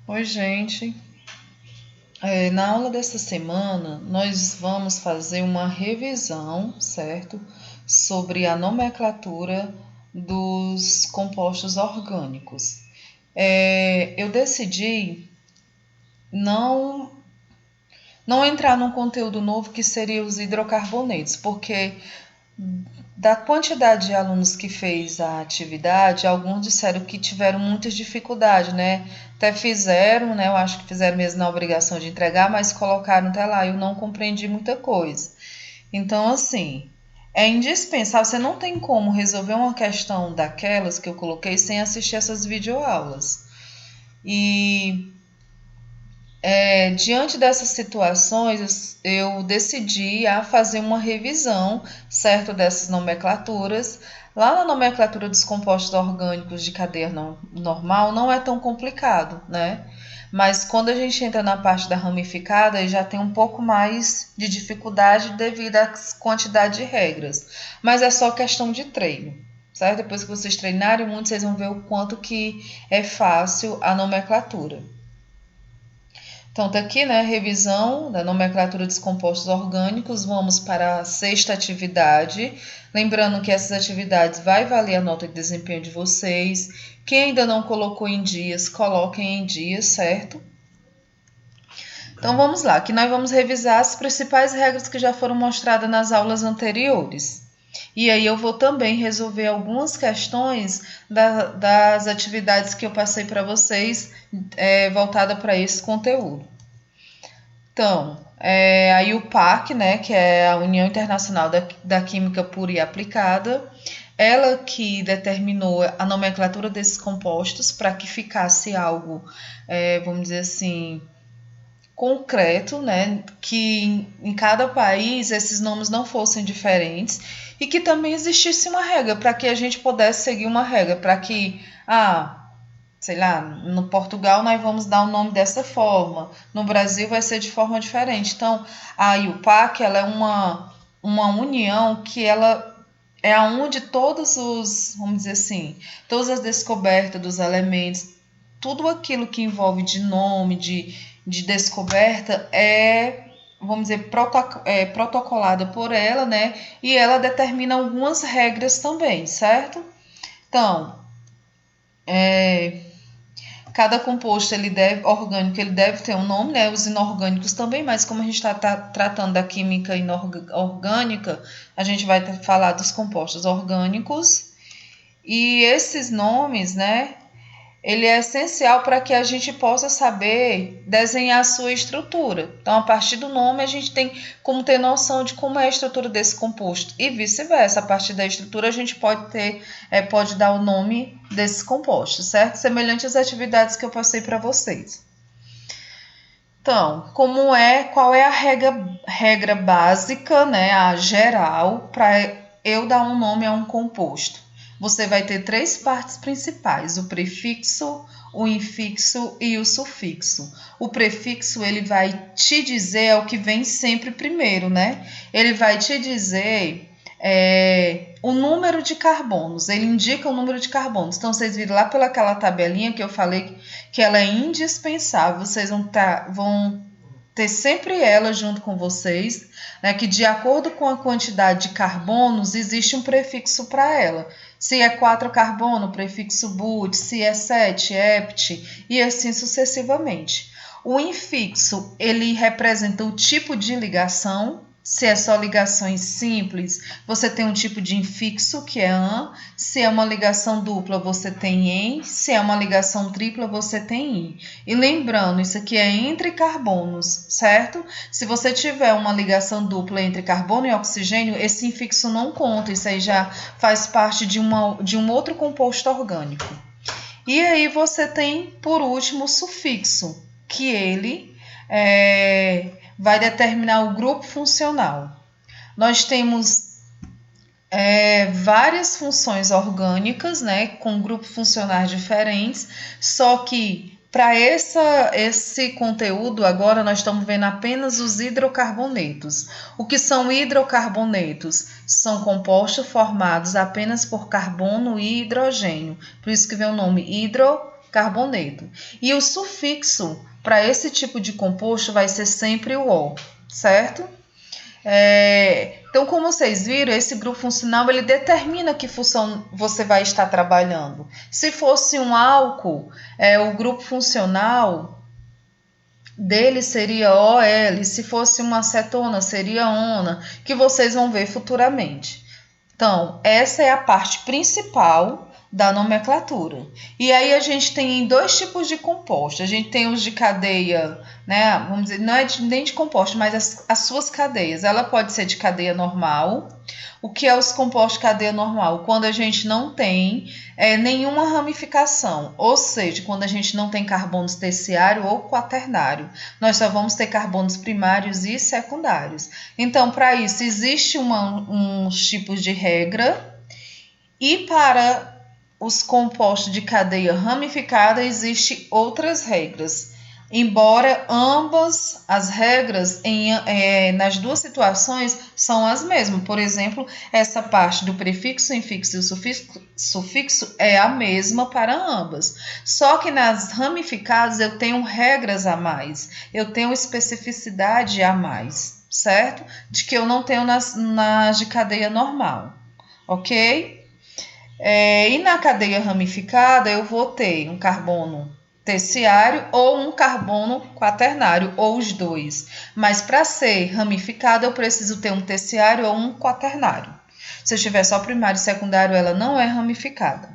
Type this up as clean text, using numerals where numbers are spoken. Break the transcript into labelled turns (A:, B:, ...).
A: Oi, gente. Na aula dessa semana, nós vamos fazer uma revisão, certo? Sobre a nomenclatura dos compostos orgânicos. Eu decidi não, não entrar num conteúdo novo que seria os hidrocarbonetos, porque da quantidade de alunos que fez a atividade, alguns disseram que tiveram muitas dificuldades, né? Até fizeram, né? Eu acho que fizeram mesmo na obrigação de entregar, mas colocaram até lá. Eu não compreendi muita coisa. Então, assim, é indispensável. Você não tem como resolver uma questão daquelas que eu coloquei sem assistir essas videoaulas. E diante dessas situações, eu decidi a fazer uma revisão, certo, dessas nomenclaturas. Lá na nomenclatura dos compostos orgânicos de cadeia normal não é tão complicado, né? Mas quando a gente entra na parte da ramificada, já tem um pouco mais de dificuldade devido à quantidade de regras. Mas é só questão de treino, certo? Depois que vocês treinarem muito, vocês vão ver o quanto que é fácil a nomenclatura. Então, tá aqui, né, revisão da nomenclatura dos compostos orgânicos. Vamos para a sexta atividade. Lembrando que essas atividades vai valer a nota de desempenho de vocês. Quem ainda não colocou em dias, coloquem em dias, certo? Então, vamos lá. Aqui nós vamos revisar as principais regras que já foram mostradas nas aulas anteriores. E aí eu vou também resolver algumas questões das atividades que eu passei para vocês, voltada para esse conteúdo. Então, aí o PAC, né, que é a União Internacional da Química Pura e Aplicada, ela que determinou a nomenclatura desses compostos para que ficasse algo, vamos dizer assim, concreto, né, que em cada país esses nomes não fossem diferentes e que também existisse uma regra para que a gente pudesse seguir uma regra, para que, sei lá, no Portugal nós vamos dar o nome dessa forma, no Brasil vai ser de forma diferente. Então, a IUPAC, ela é uma união que ela é onde todos os, vamos dizer assim, todas as descobertas dos elementos, tudo aquilo que envolve de nome, de descoberta, vamos dizer, protocolada por ela, né? E ela determina algumas regras também, certo? Então, cada composto orgânico ele deve ter um nome, né? Os inorgânicos também, mas como a gente está tratando da química orgânica, a gente vai falar dos compostos orgânicos. E esses nomes, né? Ele é essencial para que a gente possa saber desenhar a sua estrutura. Então, a partir do nome, a gente tem como ter noção de como é a estrutura desse composto. E vice-versa, a partir da estrutura, a gente pode dar o nome desses compostos, certo? Semelhante às atividades que eu passei para vocês. Então, qual é a regra básica, né, a geral, para eu dar um nome a um composto? Você vai ter três partes principais: o prefixo, o infixo e o sufixo. O prefixo ele vai te dizer o que vem sempre primeiro, né? Ele vai te dizer o número de carbonos, ele indica o número de carbonos. Então, vocês viram lá pelaquela tabelinha que eu falei que ela é indispensável, vocês vão ter sempre ela junto com vocês, né, que de acordo com a quantidade de carbonos, existe um prefixo para ela. Se é 4 carbono, prefixo but, se é 7, hept, e assim sucessivamente. O infixo, ele representa o tipo de ligação. Se é só ligações simples, você tem um tipo de infixo, que é an. Se é uma ligação dupla, você tem em. Se é uma ligação tripla, você tem in. E lembrando, isso aqui é entre carbonos, certo? Se você tiver uma ligação dupla entre carbono e oxigênio, esse infixo não conta. Isso aí já faz parte de um outro composto orgânico. E aí você tem, por último, o sufixo, que ele vai determinar o grupo funcional. Nós temos várias funções orgânicas, né, com grupos funcionais diferentes, só que para esse conteúdo agora nós estamos vendo apenas os hidrocarbonetos. O que são hidrocarbonetos? São compostos formados apenas por carbono e hidrogênio, por isso que vem o nome hidrocarboneto. carboneto. E o sufixo para esse tipo de composto vai ser sempre o O, certo? Então, como vocês viram, esse grupo funcional ele determina que função você vai estar trabalhando. Se fosse um álcool, o grupo funcional dele seria OL, se fosse uma acetona, seria ONA, que vocês vão ver futuramente. Então, essa é a parte principal da nomenclatura. E aí a gente tem dois tipos de composto. A gente tem os de cadeia, né? Vamos dizer, não é nem de composto, mas as suas cadeias. Ela pode ser de cadeia normal. O que é os compostos de cadeia normal? Quando a gente não tem nenhuma ramificação, ou seja, quando a gente não tem carbonos terciário ou quaternário. Nós só vamos ter carbonos primários e secundários. Então, para isso, existe uns tipos de regra, e para os compostos de cadeia ramificada existem outras regras. Embora ambas as regras nas duas situações são as mesmas. Por exemplo, essa parte do prefixo, infixo e sufixo é a mesma para ambas. Só que nas ramificadas eu tenho regras a mais, eu tenho especificidade a mais, certo? De que eu não tenho nas de cadeia normal, ok? E na cadeia ramificada eu vou ter um carbono terciário ou um carbono quaternário, ou os dois. Mas para ser ramificada eu preciso ter um terciário ou um quaternário. Se eu tiver só primário e secundário, ela não é ramificada.